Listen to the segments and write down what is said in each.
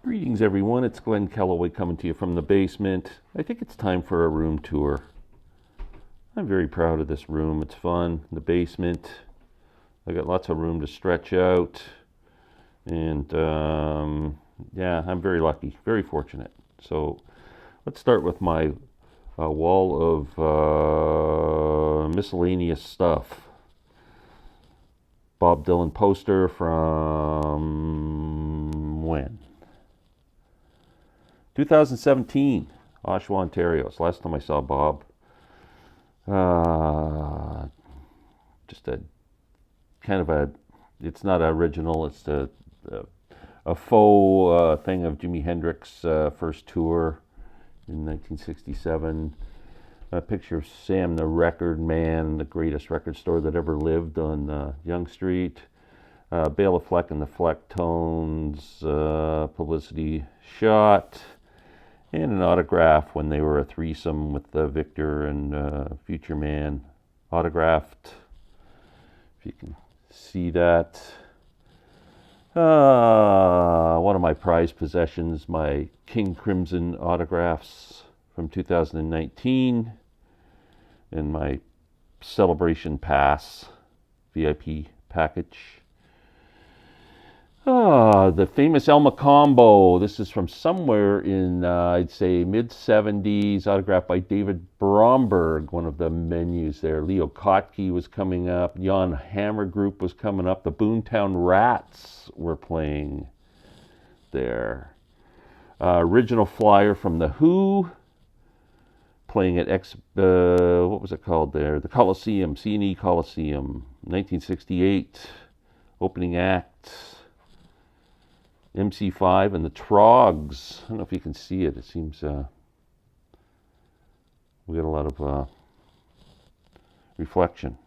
Greetings, everyone. It's Glenn Kellaway coming to you from the basement. I think it's time for a room tour. I'm very proud of this room. It's fun. The basement. I got lots of room to stretch out. And yeah, I'm very lucky, very fortunate. So let's start with my wall of miscellaneous stuff. Bob Dylan poster from when? 2017, Oshawa, Ontario. It's the last time I saw Bob. Just a kind of a, it's not original, it's a faux thing of Jimi Hendrix' first tour in 1967. A picture of Sam the Record Man, the greatest record store that ever lived on Yonge Street. Bela Fleck and the Flecktones, publicity shot. And an autograph when they were a threesome with Victor and Future Man. Autographed, if you can see that. One of my prized possessions, my King Crimson autographs from 2019. And my Celebration Pass VIP package. The famous Elma Combo. This is from somewhere in, I'd say, mid-70s, autographed by David Bromberg, one of the menus there. Leo Kottke was coming up. Jan Hammer Group was coming up. The Boomtown Rats were playing there. Original flyer from The Who, playing at what was it called there? The Coliseum, C&E Coliseum, 1968. Opening act. MC5 and the Trogs. I don't know if you can see it. It seems we got a lot of reflection.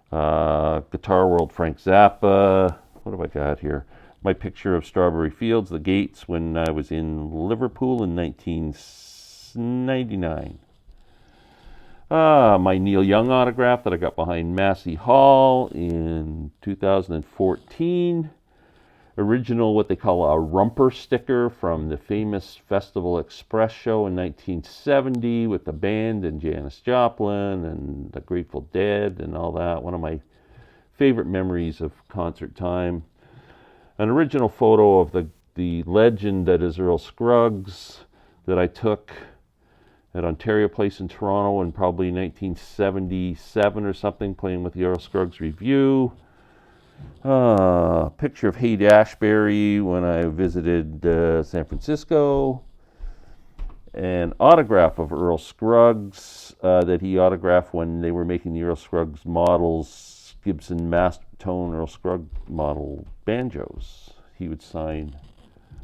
Guitar World, Frank Zappa. What have I got here? My picture of Strawberry Fields, the Gates, when I was in Liverpool in 1999. My Neil Young autograph that I got behind Massey Hall in 2014. Original, what they call a rumper sticker from the famous Festival Express show in 1970 with the band and Janis Joplin and the Grateful Dead and all that. One of my favorite memories of concert time. An original photo of the legend that is Earl Scruggs that I took at Ontario Place in Toronto in probably 1977 or something, playing with the Earl Scruggs Review. Picture of Haight-Ashbury when I visited San Francisco. An autograph of Earl Scruggs that he autographed when they were making the Earl Scruggs models, Gibson Mastertone Earl Scruggs model banjos. He would sign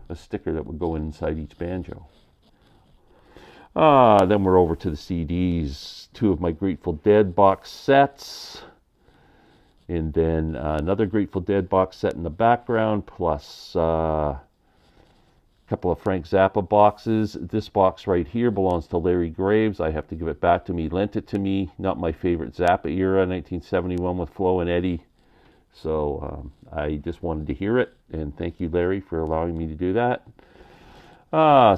a sticker that would go inside each banjo. Then we're over to the CDs. Two of my Grateful Dead box sets. And then another Grateful Dead box set in the background, plus a couple of Frank Zappa boxes. This box right here belongs to Larry Graves. I have to give it back to me. He lent it to me. Not my favorite Zappa era, 1971 with Flo and Eddie. So I just wanted to hear it. And thank you, Larry, for allowing me to do that.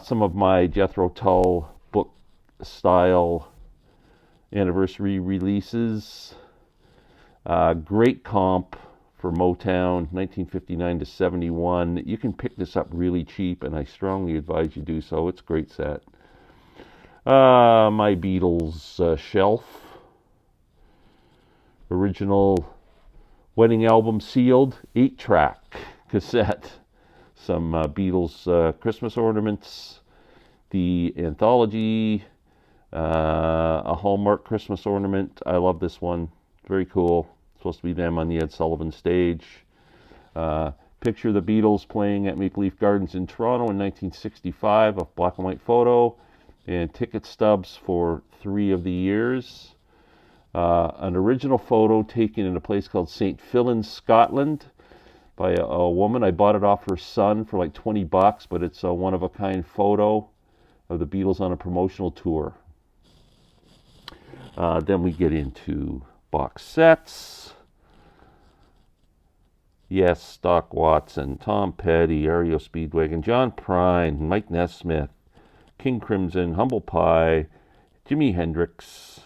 Some of my Jethro Tull book style anniversary releases. Great comp for Motown, 1959 to 71. You can pick this up really cheap, and I strongly advise you do so. It's a great set. My Beatles shelf. Original wedding album sealed, 8-track cassette. Some Beatles Christmas ornaments. The anthology, a Hallmark Christmas ornament. I love this one. Very cool. Supposed to be them on the Ed Sullivan stage. Picture of the Beatles playing at Maple Leaf Gardens in Toronto in 1965, a black and white photo, and ticket stubs for 3 of the years. An original photo taken in a place called St. Fillan, Scotland, by a woman. I bought it off her son for like $20, but it's a one-of-a-kind photo of the Beatles on a promotional tour. Then we get into box sets. Yes, Doc Watson, Tom Petty, REO Speedwagon, John Prine, Mike Nesmith, King Crimson, Humble Pie, Jimi Hendrix,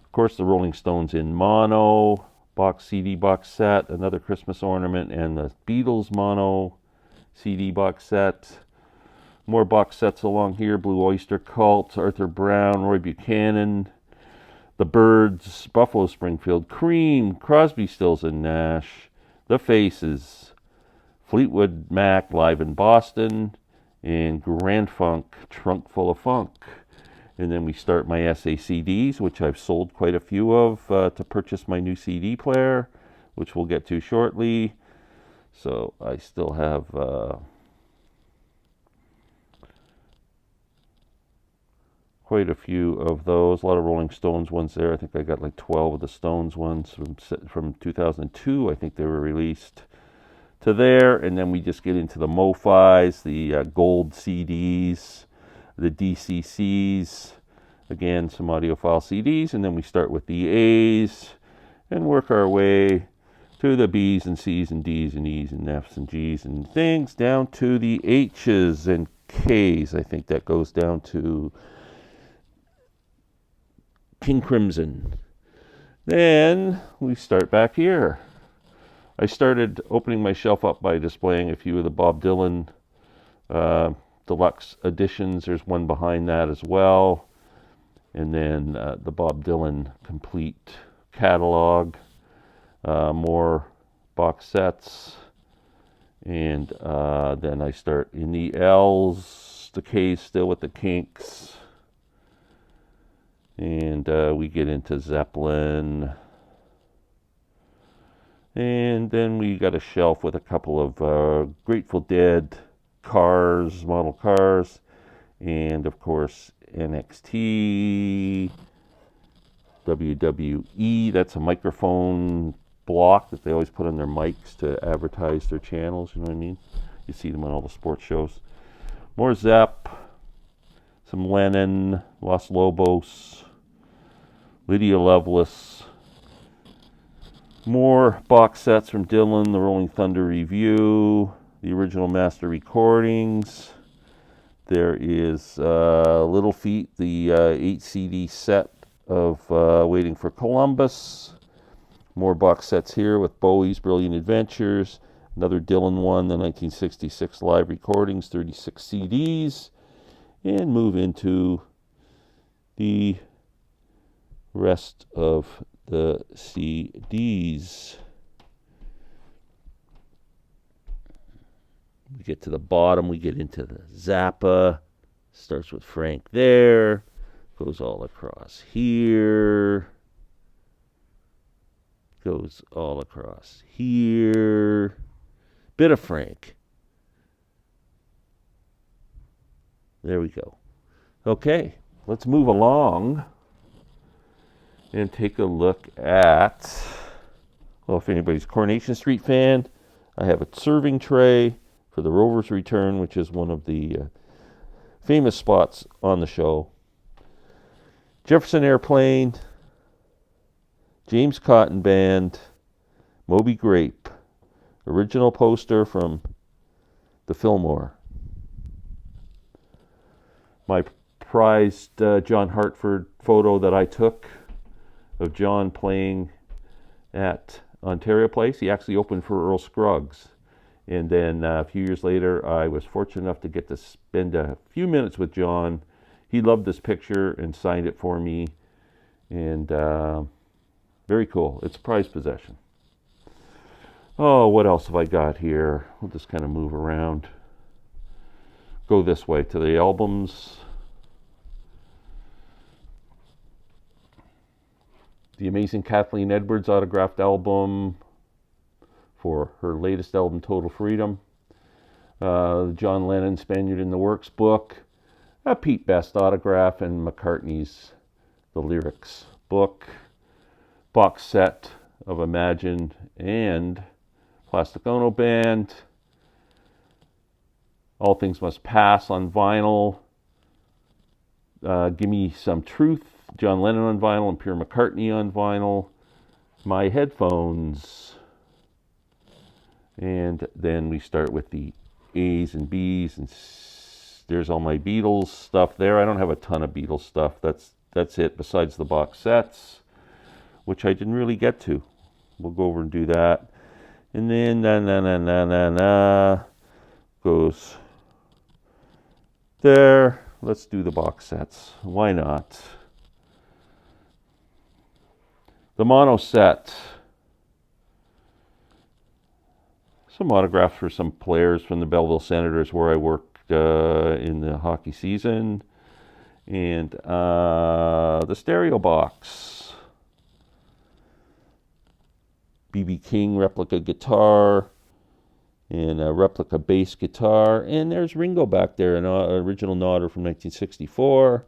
of course the Rolling Stones in mono, CD box set, another Christmas ornament, and the Beatles mono CD box set. More box sets along here, Blue Oyster Cult, Arthur Brown, Roy Buchanan, The Byrds, Buffalo Springfield, Cream, Crosby, Stills and Nash, The Faces, Fleetwood Mac live in Boston, and Grand Funk, Trunk Full of Funk. And then we start my SACDs, which I've sold quite a few of to purchase my new CD player, which we'll get to shortly. So I still have quite a few of those. A lot of Rolling Stones ones there. I think I got like 12 of the Stones ones from 2002. I think they were released to there. And then we just get into the MoFis, the gold CDs, the DCCs, again some audiophile CDs, and then we start with the A's and work our way to the B's and C's and D's and E's and F's and G's and things down to the H's and K's. I think that goes down to King Crimson. Then we start back here. I started opening my shelf up by displaying a few of the Bob Dylan deluxe editions. There's one behind that as well. And then the Bob Dylan complete catalog. More box sets. And then I start in the L's, the K's still with the Kinks. And we get into Zeppelin. And then we got a shelf with a couple of Grateful Dead cars, model cars. And of course, NXT, WWE. That's a microphone block that they always put on their mics to advertise their channels. You know what I mean? You see them on all the sports shows. More Zepp, some Lennon, Los Lobos, Lydia Lovelace. More box sets from Dylan, the Rolling Thunder Review, the original master recordings. There is Little Feat, the 8 CD set of Waiting for Columbus. More box sets here with Bowie's Brilliant Adventures. Another Dylan one, the 1966 live recordings, 36 CDs. And move into the rest of the CDs. We get to the bottom, we get into the Zappa. Starts with Frank there. Goes all across here. Goes all across here. Bit of Frank. There we go. Okay, let's move along and take a look at, well, if anybody's a Coronation Street fan, I have a serving tray for the Rover's Return, which is one of the famous spots on the show. Jefferson Airplane, James Cotton Band, Moby Grape, original poster from the Fillmore. My prized John Hartford photo that I took of John playing at Ontario Place. He actually opened for Earl Scruggs. And then a few years later, I was fortunate enough to get to spend a few minutes with John. He loved this picture and signed it for me. And very cool. It's a prized possession. Oh, what else have I got here? We'll just kind of move around. Go this way to the albums. The Amazing Kathleen Edwards autographed album for her latest album, Total Freedom. The John Lennon Spaniard in the Works book. A Pete Best autograph and McCartney's The Lyrics book. Box set of Imagine and Plastic Ono Band. All Things Must Pass on vinyl. Give Me Some Truth, John Lennon on vinyl and Pure McCartney on vinyl. My Headphones. And then we start with the A's and B's, and there's all my Beatles stuff there. I don't have a ton of Beatles stuff. That's it, besides the box sets, which I didn't really get to. We'll go over and do that. And then goes there. Let's do the box sets. Why not? The mono set. Some autographs for some players from the Belleville Senators where I worked in the hockey season. And the stereo box. B.B. King replica guitar. And a replica bass guitar. And there's Ringo back there, an original Nodder from 1964.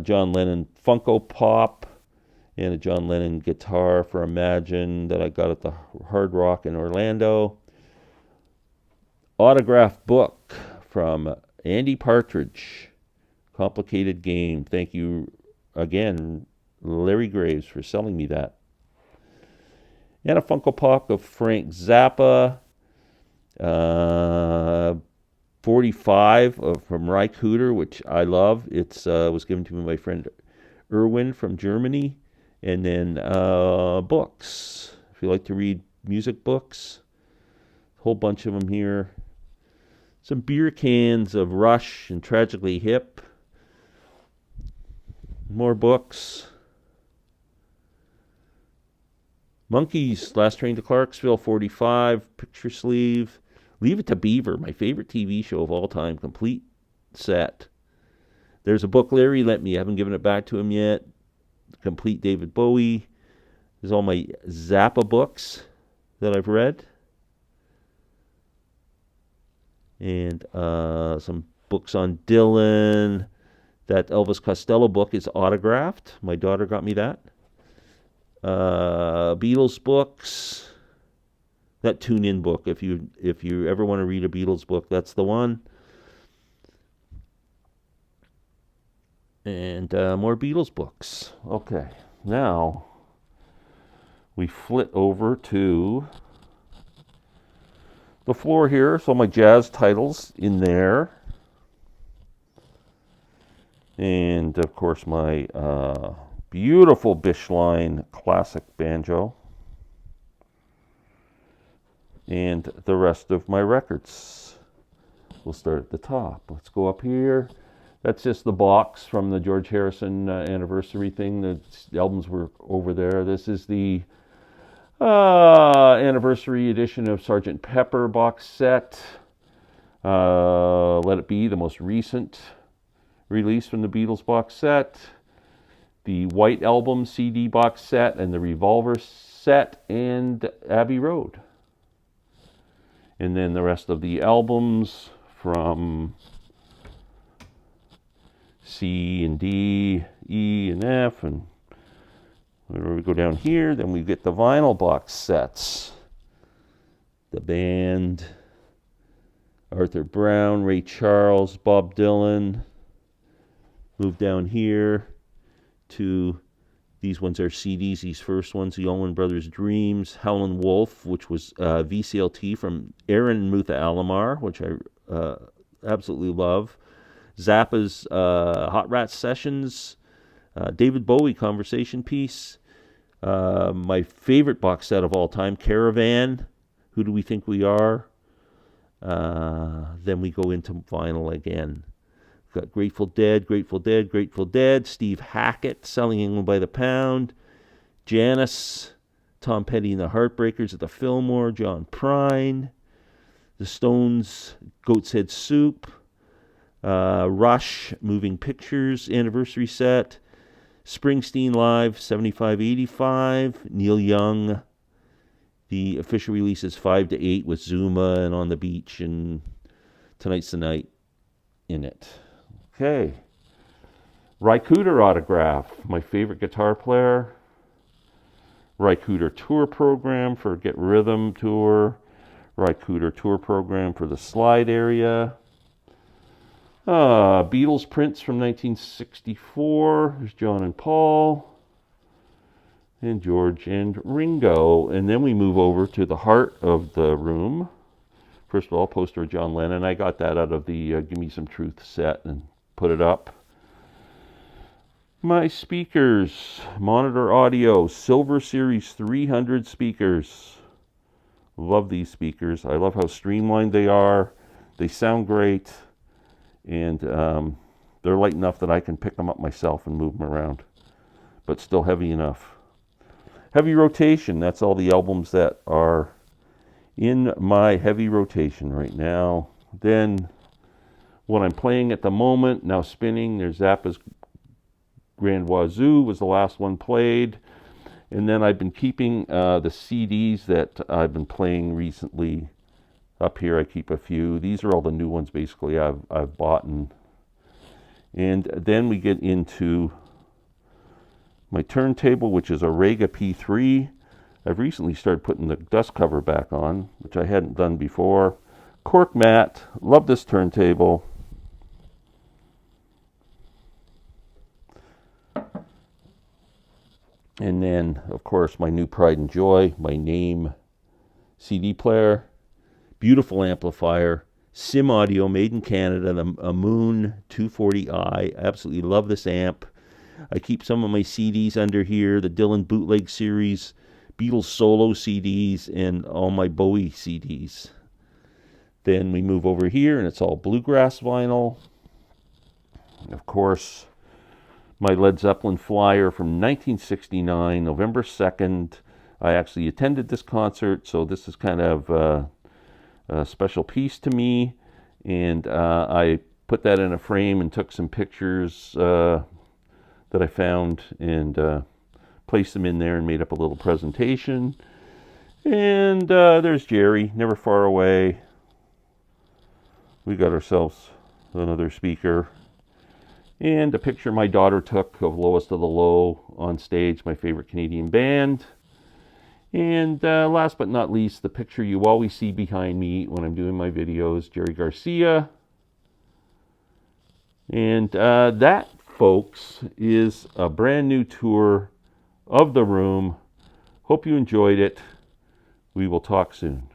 John Lennon Funko Pop. And a John Lennon guitar for Imagine that I got at the Hard Rock in Orlando. Autograph book from Andy Partridge. Complicated Game. Thank you again, Larry Graves, for selling me that. And a Funko Pop of Frank Zappa. 45 from Ry Cooder, which I love. It was given to me by my friend Erwin from Germany. And then books. If you like to read music books, a whole bunch of them here. Some beer cans of Rush and Tragically Hip. More books. Monkeys, Last Train to Clarksville, 45, picture sleeve. Leave It to Beaver, my favorite TV show of all time, complete set. There's a book Larry lent me. I haven't given it back to him yet. Complete David Bowie. There's all my Zappa books that I've read. And some books on Dylan. That Elvis Costello book is autographed. My daughter got me that. Beatles books. That Tune In book. If you ever want to read a Beatles book, that's the one. And more Beatles books. Okay, now we flit over to the floor here. So my jazz titles in there. And, of course, my beautiful Bishline classic banjo. And the rest of my records. We'll start at the top. Let's go up here. That's just the box from the George Harrison anniversary thing. The albums were over there. This is the anniversary edition of Sgt. Pepper box set. Let It Be, the most recent release from the Beatles box set. The White Album CD box set and the Revolver set and Abbey Road. And then the rest of the albums from C and D, E and F, and whenever we go down here, then we get the vinyl box sets. The Band, Arthur Brown, Ray Charles, Bob Dylan. Move down here to, these ones are CDs, these first ones, the Allman Brothers Dreams, Howlin' Wolf, which was VCLT from Aaron and Mutha Alomar, which I absolutely love. Zappa's Hot Rats Sessions, David Bowie Conversation Piece, my favorite box set of all time, Caravan, Who Do We Think We Are? Then we go into vinyl again. Got Grateful Dead, Grateful Dead, Grateful Dead, Steve Hackett, Selling England by the Pound, Janis, Tom Petty and the Heartbreakers at the Fillmore, John Prine, The Stones, Goat's Head Soup, Rush, Moving Pictures anniversary set, Springsteen Live 75-85, Neil Young, the official release is 5 to 8 with Zuma and On the Beach and Tonight's the Night in it. Okay. Ry Cooder autograph, my favorite guitar player. Ry Cooder tour program for Get Rhythm tour. Ry Cooder tour program for the Slide area. Beatles prints from 1964. There's John and Paul. and George and Ringo. And then we move over to the heart of the room. First of all, poster of John Lennon. I got that out of the Give Me Some Truth set and put it up. My speakers, Monitor Audio, Silver Series 300 speakers. Love these speakers. I love how streamlined they are. They sound great. And they're light enough that I can pick them up myself and move them around. But still heavy enough. Heavy rotation. That's all the albums that are in my heavy rotation right now. Then what I'm playing at the moment, now spinning, there's Zappa's Grand Wazoo was the last one played. And then I've been keeping the CDs that I've been playing recently. Up here I keep a few. These are all the new ones basically I've bought. And then we get into my turntable, which is a Rega P3. I've recently started putting the dust cover back on, which I hadn't done before. Cork mat. Love this turntable. And then, of course, my new pride and joy, my Name CD player. Beautiful amplifier. Sim Audio, made in Canada, a Moon 240i. Absolutely love this amp. I keep some of my CDs under here, the Dylan Bootleg series, Beatles solo CDs, and all my Bowie CDs. Then we move over here, and it's all bluegrass vinyl. Of course, my Led Zeppelin flyer from 1969, November 2nd. I actually attended this concert, so this is kind of a special piece to me. And I put that in a frame and took some pictures that I found and placed them in there and made up a little presentation. And there's Jerry, never far away. We got ourselves another speaker. And a picture my daughter took of Lowest of the Low on stage, my favorite Canadian band. And last but not least, the picture you always see behind me when I'm doing my videos, Jerry Garcia. And that, folks, is a brand new tour of the room. Hope you enjoyed it. We will talk soon.